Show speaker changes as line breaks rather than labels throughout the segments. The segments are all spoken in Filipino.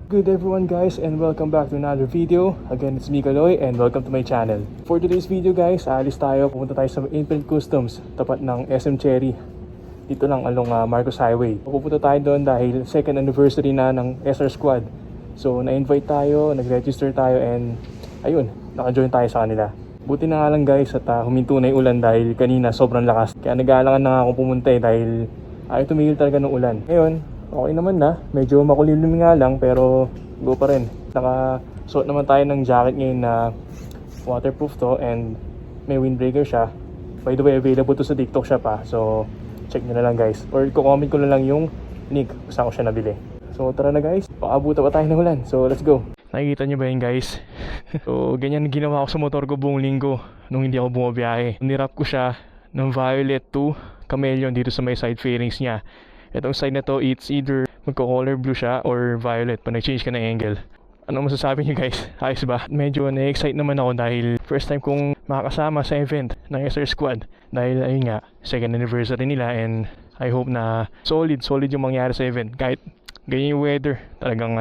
Good everyone guys, and welcome back to another video. Again, it's me Kaloy and welcome to my channel. For today's video guys, aalis tayo, pupunta tayo sa Imprint Customs, tapat ng SM Cherry. Dito lang along Marcos Highway. Pupunta tayo doon dahil second anniversary na ng SR Squad. So na-invite tayo, nag-register tayo and ayun, naka-join tayo sa kanila. Buti na nga lang guys at huminto na yung ulan dahil kanina sobrang lakas. Kaya nag-aalangan na nga akong pumunta dahil ayaw tumigil talaga ng ulan. Ngayon, okay naman na, medyo makulimlim nga lang pero go pa rin. Naka-suot naman tayo ng jacket ngayon na waterproof to and may windbreaker siya. By the way, available to sa TikTok shop so check nyo na lang guys. Or kukomment ko na lang yung link kung saan ko siya nabili. So tara na guys, paabuta pa tayo ng ulan. So let's go. Nakikita nyo ba yun guys? So ganyan ginawa ko sa motor ko buong linggo nung hindi ako bumabiyahe. Nirap ko siya ng violet to chameleon dito sa may side fairings niya. Itong side na to, it's either magko-color blue siya or violet pag nag-change ka ng angle. Ano masasabi niyo guys? Ayos ba? Medyo na-excite naman ako dahil first time kong makakasama sa event ng SR Squad. Dahil ayun nga, second anniversary nila and I hope na solid yung mangyari sa event. Kahit ganyan yung weather, talagang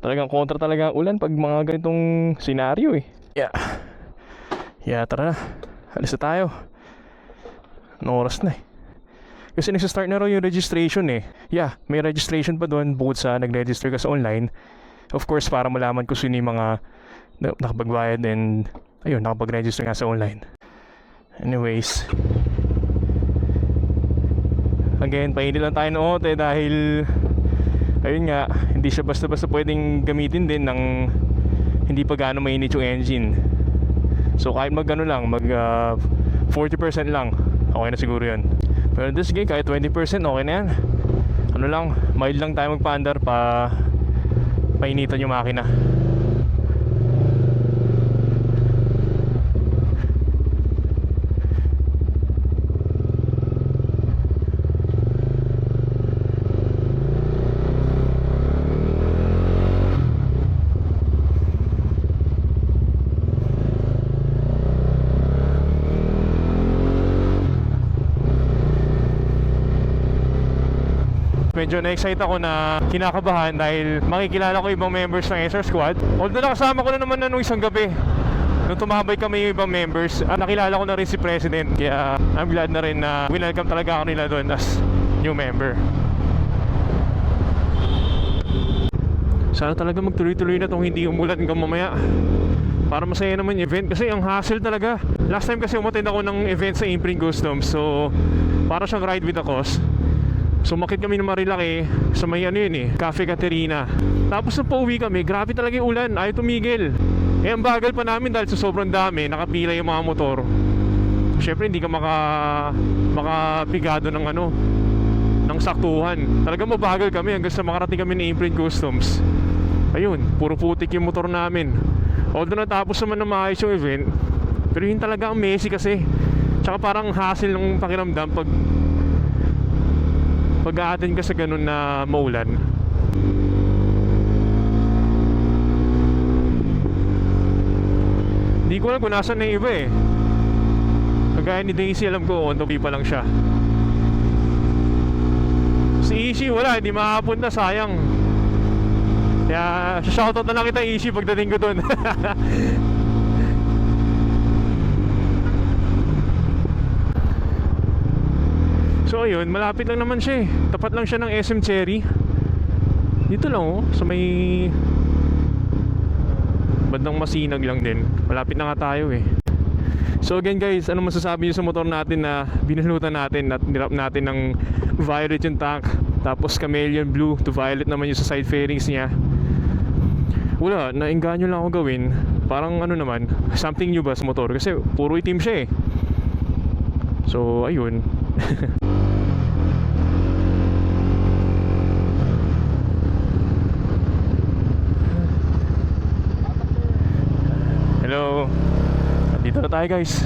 talagang kontra talaga ang ulan pag mga ganitong senaryo Yeah, tara na. Alis na tayo. Ano oras na Kasi nagsistart na raw yung registration Yeah, may registration pa doon bukod sa nag-register ka sa online. Of course, para malaman ko sino yung mga nakapagbayad and ayun, nakapag-register nga sa online. Anyways, again, painit lang tayo ng ote dahil ayun nga, hindi siya basta-basta pwedeng gamitin din ng hindi pa gaano mainit yung engine. So kahit mag 40% lang, okay na siguro yun. Pero this game, kahit 20% okay na yan. Ano lang, mild lang tayo magpa-andar painitan yung makina. Medyo na-excite ako na kinakabahan dahil makikilala ko ibang members ng SR Squad. Although nakasama ko na naman nung isang gabi nung tumabay kami yung ibang members, nakilala ko na rin si President. Kaya I'm glad na rin na welcome talaga ako nila doon as new member. Sana talaga magtuloy-tuloy na itong hindi umulan hanggang mamaya para masaya naman yung event kasi ang hassle talaga. Last time kasi umattend ako ng event sa Imprint Customs, so para siyang ride with a cause. Sumakit kami ng Marilaki sa may Cafe Caterina. Tapos nung pauwi kami, grabe talaga yung ulan, ayaw tumigil. Ang bagal pa namin dahil sa sobrang dami, nakapila yung mga motor. Syempre hindi ka makapigado ng saktuhan. Talagang mabagal kami hanggang sa makarating kami ng Imprint Customs. Ayun, puro putik yung motor namin. Although natapos naman na maayos yung event, pero yun talaga ang messy kasi. Tsaka parang hassle ng pakiramdam pag-a-attend ka sa ganun na maulan. Hindi ko alam kung nasan na yung iba Kagaya ni Daisy, alam ko on topi pa lang siya. Si Ishi wala, hindi makapunta, sayang. Kaya shoutout na lang kita Ishi pagdating ko dun. So ayun, malapit lang naman siya tapat lang siya ng SM Cherry. Dito lang sa may bandang Masinag lang din. Malapit na nga tayo So again guys, ano masasabi niyo sa motor natin na binalutan natin at nirap natin ng violet yung tank, tapos chameleon blue to violet naman yung sa side fairings niya. Wala, nainganyo lang ako gawin. Parang naman, something new ba sa motor kasi puro itim siya So ayun. Hello. Dito na tayo guys.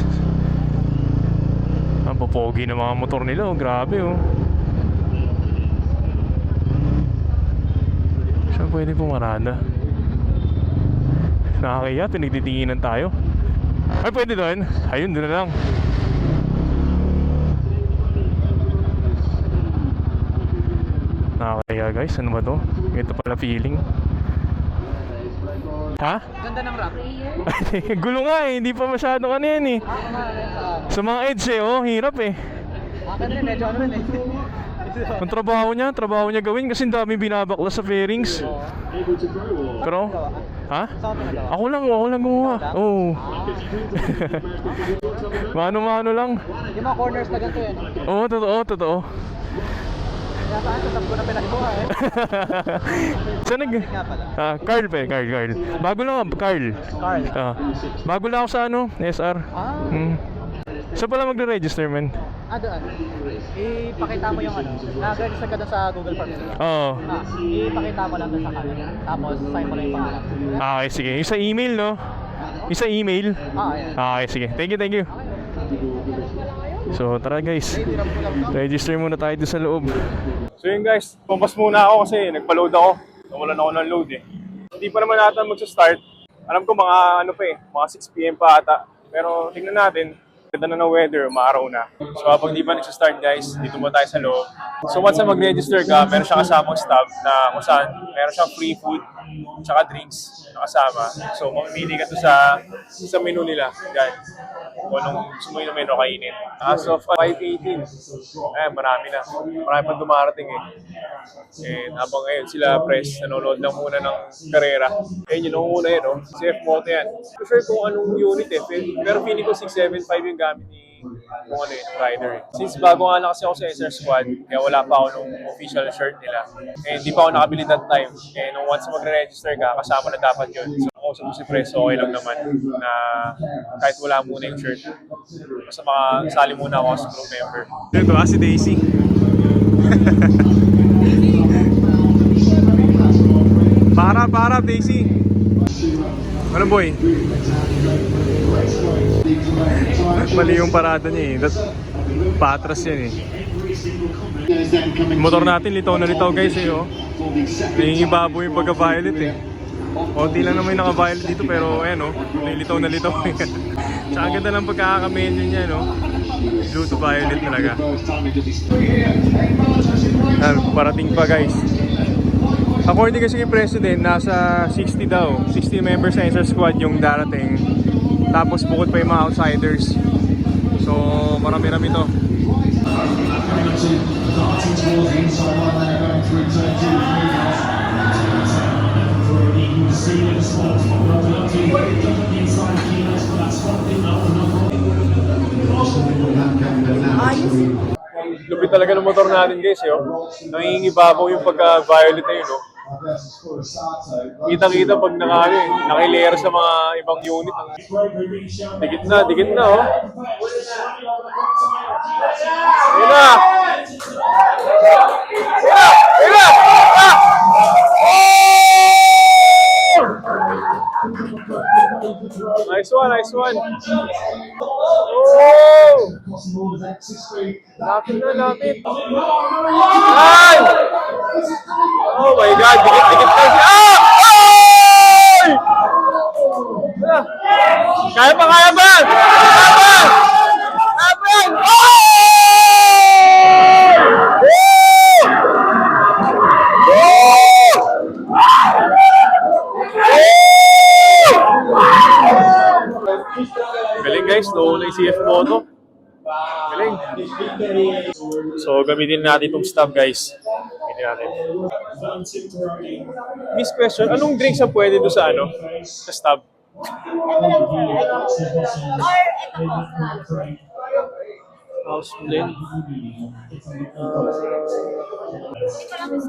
Ang popogi ng mga motor nila grabe Saan pwede pumarada? Nakakaya, pinagtitinginan tayo. Ay pwede doon? Ayun, doon na lang. Nakakaya guys, ano ba to? Ito pala feeling. Ha?
Ganda ng rap.
Gulo nga eh, hindi pa masyado ano yan eh. Sa mga edge eh, oh, hirap eh.
Akin rin, medyo ano rin eh.
Ang trabaho niya gawin kasi ang daming binabaklas sa fairings. Pero, ha? Ako lang gumawa. Oo. Mano-mano lang.
Yung mga corners na ganito yan.
Oo, totoo.
Kaya saan sa sabgo na pinagbuha eh.
Saan nag... Carl pa eh, Carl. Bago lang Carl. Bago lang ako sa ano, SR. Saan pala magre-register man?
Doon. Ipakita mo yung ano. Nag-register ka doon sa Google Forms.
Oo.
Ipakita mo lang doon sa kanila. Tapos sign mo lang yung pangalan.
Okay, sige. Yung sa email, no? Yung sa email?
Ayan.
Okay, sige. Thank you. So, tara guys. Register muna tayo doon sa loob. So yun guys, pumpas muna ako kasi nagpa-load ako. Nawalan ako ng load eh. Hindi pa naman natin magsa-start. Alam ko mga ano pa eh, mga 6 PM pa ata. Pero tingnan natin. Ganda na ng weather, maaraw na. So habang di pa nagsa-start guys, dito mo tayo sa loob. So once na mag-register ka, meron siyang kasamang staff na kung saan meron siyang free food tsaka drinks na kasama. So mamimili ka to sa menu nila. Yan. Kung anong gusto mo yung menu kainin. As of 5:18, marami na. Marami pa dumarating eh. And habang ngayon sila press, nanonood lang muna ng karera. Ayun yun, una yun, no? CF Moto yan. Sure kung anong unit eh. Pero feeling ko 675 yung gamit ni kung ano yung rider eh. Since bago nga lang kasi ako sa SR Squad, kaya wala pa ako nung official shirt nila. Eh hindi pa ako nakabili that time. Eh nung once magre-register ka, kasama na dapat yun. So ako sa si Press, okay lang naman na kahit wala muna yung shirt. Basta makasali muna ako sa group member. Ito si Daisy. Para Daisy. Ano boy? Mali yung parada niya eh. Patras yan eh. Motor natin litaw na litaw guys eh oh. Nangingibabo yung pagka-violet eh. Konti lang naman yung naka-violet dito pero ayan oh. Litaw na litaw eh. Tsaka ang ganda ng pagkakamenyo niya no. Blue to violet talaga. Parating pa guys. According kasi kay President, nasa 60 daw. 60 members sa SR Squad yung darating. Tapos bukod pa yung mga outsiders. So, marami-rami to. Lupit talaga ng motor natin guys, yo. Nangingibabaw yung pagka-violet na yun, no? Kita-kita pag naka-layer sa mga ibang unit. Dikit na, oh. Ayun na! Nice one. Oh! Lapit. Ay! Oh my God, dikit na siya. Ay! Kaya pa! Lapit! Galing guys, nauna yung CF Moto. Galing. So gamitin natin itong stub guys. Gamitin natin. Miss question, anong drinks ang pwede doon sa ano? Sa stub? House blend.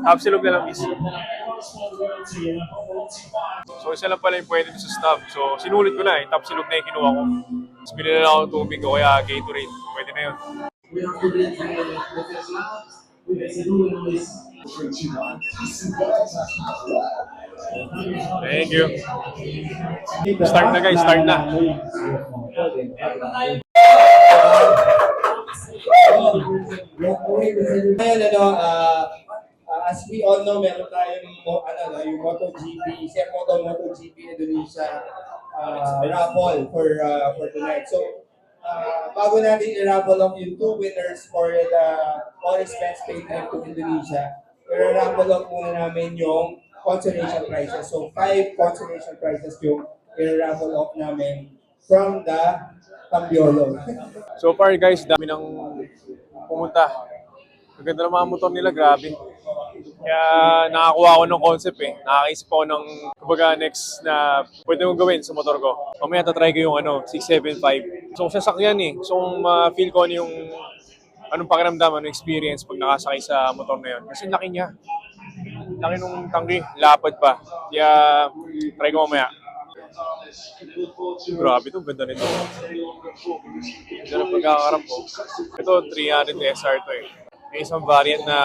Absolute na lang miss. So isa lang pala yung pwede sa stub. So sinulit ko na eh. Tapsilog na yung kinuha ko. Tapos binili na ako ng tubig o kaya Gatorade. Pwede na yun. Thank you. Start na guys, start na.
Ngayon, as we all know, meron tayong yung MotoGP, Chef MotoGP Indonesia raffle for tonight. So, bago natin i-raffle off yung 2 winners for the all expense paid trip to Indonesia, i-raffle off muna namin yung consolation prizes. So 5 consolation prizes yung i-raffle off namin from the Tambiolo.
So far guys, dami nang pumunta. Ang ganda ng mga motor nila, grabe. Kaya nakakuha ako ng concept eh. Nakakaisip ako ng kumbaga next na pwede kong gawin sa motor ko. Mamaya tatry ko yung 675. So sasakyan eh. So kung feel ko yung anong pakiramdam, anong experience pag nakasakay sa motor na yun. Kasi laki niya. Laki nung tanggi, lapad pa. Kaya try ko mamaya. Grabe ito, ganda nito. Ganda ng pagkakakarap ko. Ito, 300 SR to eh. May isang variant na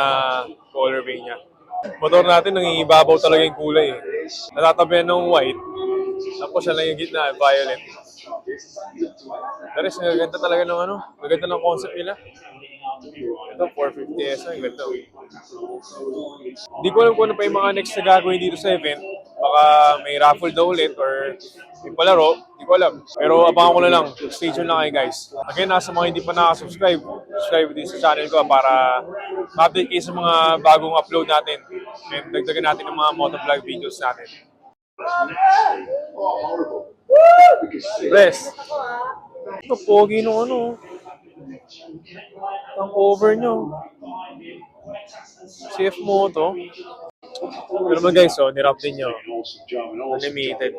colorway niya. Motor natin, nangingibabaw talaga yung kulay eh. Natatabihan ng white. Tapos siya lang yung gitna, violet. Pero ganda talaga ng maganda ng concept nila. Ito, 450 SR, ganda. Hindi ko alam kung ano pa yung mga next na gagawin dito sa event. Baka may raffle daw ulit or may palaro. Hindi ko alam. Pero abangan ko na lang. Stay tuned lang kayo guys. Again, nasa mga hindi pa nakasubscribe, subscribe din sa channel ko para ma-update kayo sa mga bagong upload natin. And dagdagan natin ng mga motovlog videos natin. Press. Ito, pogi nung ang over nyo. CF Moto. Pero naman guys, nirap din nyo. Unlimited.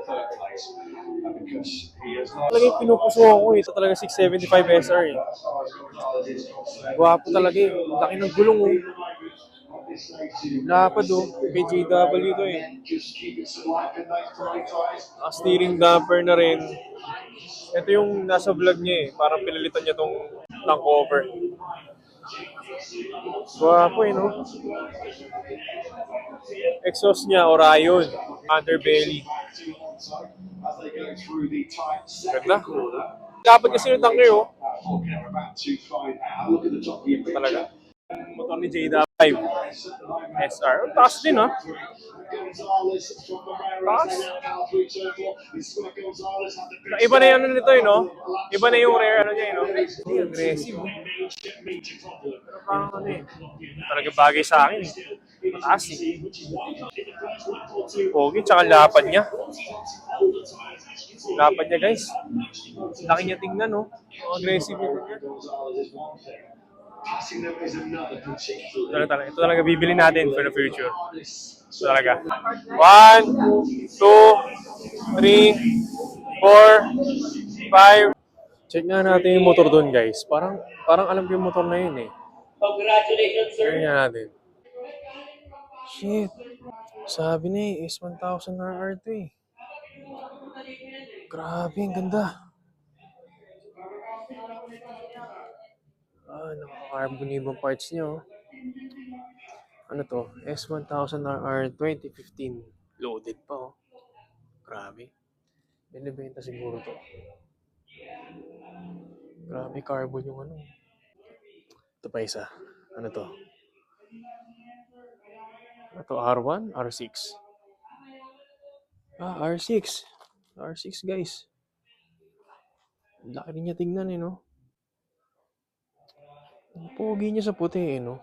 Talaga yung pinupuso ko eh. Ito talaga 675 SR eh. Gwapo talaga eh. Laki ng gulong oh. Lapad oh. Kay JW to eh. Ang steering damper na rin. Ito yung nasa vlog niya eh. Parang pinalitan niya tong tank cover. Gwapo eh no. Exhaust niya, Orion. Underbelly. Ganda. Dapat kasi yung tanke oh. Talaga. Motor ni JW5 SR. Taas din ha. Taas. Iba na yung nito no? Iba na yung rare niya no? Hindi, aggressive. Pero parang talaga bagay sa akin eh. Mataas eh. Pogi, tsaka lapad niya. Lapad niya guys. Laki niya tingnan no? Aggressive nito niya. Ito talaga bibili natin for the future. Ito talaga. 1, 2, 3, 4, 5. Check nga natin yung motor doon guys. Parang alam ko yung motor na yun eh.
Congratulations, sir.
Check nga natin. Shit. Sabi na eh, S1000RR to eh. Grabe, ang ganda. Nakaka-carbon yung parts niya oh. Ano to? S1000RR 2015. Loaded pa oh. Grabe. Binibenta siguro to. Grabe, carbon yung Ito pa isa. Ano to? Ito R1, R6. R6. R6 guys. Laki rin niya tingnan eh no. Ang pogi niya sa puti eh no.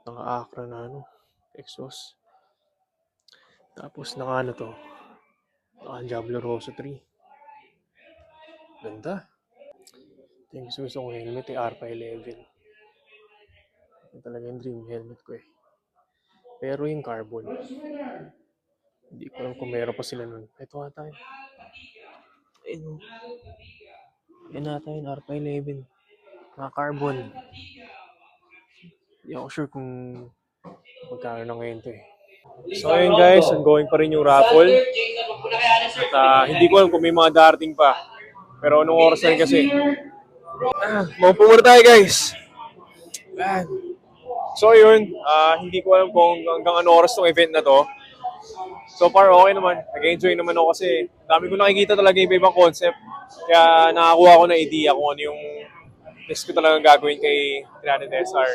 Naka-Acra na exhaust. Tapos naka to. Naka Diablo Rosso 3. Ganda. Ito yung gusto kong helmet eh, R511. Ito talaga yung dream helmet ko eh. Pero yung carbon. Hindi ko alam kung meron pa sila nun. Ito ata yun. Yan ata yun, R511. Naka-carbon. Hindi ako sure kung magkano na ngayon to eh. So ayun guys, ongoing pa rin yung raffle. At hindi ko alam kung may mga darating pa. Pero anong oras na rin kasi. Maupo muna tayo guys. So ayun, hindi ko alam kung hanggang ano oras tong event na to. So far okay naman. Nag-enjoy naman ako kasi dami ko nakikita talaga iba-ibang concept. Kaya nakakuha ko na idea kung ano yung next ko talagang gagawin kay 300 SR.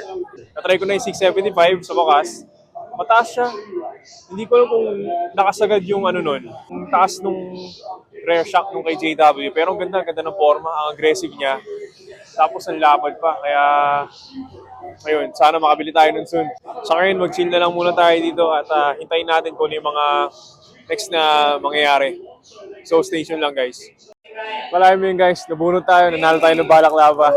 Natry ko na yung 675 sa wakas. Mataas siya. Hindi ko alam kung nakasagad yung nun. Yung taas nung rear shock nung kay JW. Pero ang ganda ng forma. Ang aggressive niya. Tapos ang lapad pa. Kaya Ayun, sana makabili tayo nun soon. Sa ngayon, mag-chill na lang muna tayo dito at hintayin natin kung ano yung mga next na mangyayari. So, stay tuned lang guys. Wala mo yun guys, nabunod tayo, nanalo tayo ng balaklava.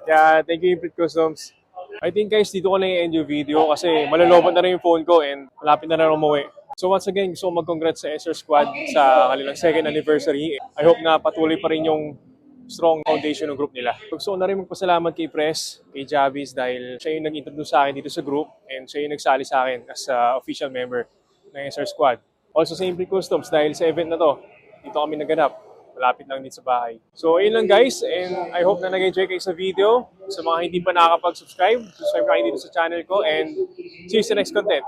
Kaya, thank you Imprit Customs. I think guys, dito ko na i-end yung video kasi malalobat na rin yung phone ko and malapit na rin umuwi. So once again, gusto ko mag-congrats sa SR Squad sa kanilang second anniversary. I hope na patuloy pa rin yung strong foundation ng group nila. Gusto ko na rin magpasalamat kay Press, kay Javis dahil siya yung nag-introduce sa akin dito sa group and siya yung nagsali sa akin as official member ng SR Squad. Also sa Imprit Customs dahil sa event na to, dito kami naganap. Malapit lang dito sa bahay. So, ayun lang guys, and I hope na nag-enjoy kayo sa video. Sa mga hindi pa nakakapag-subscribe, subscribe kayo dito sa channel ko, and see you sa next content.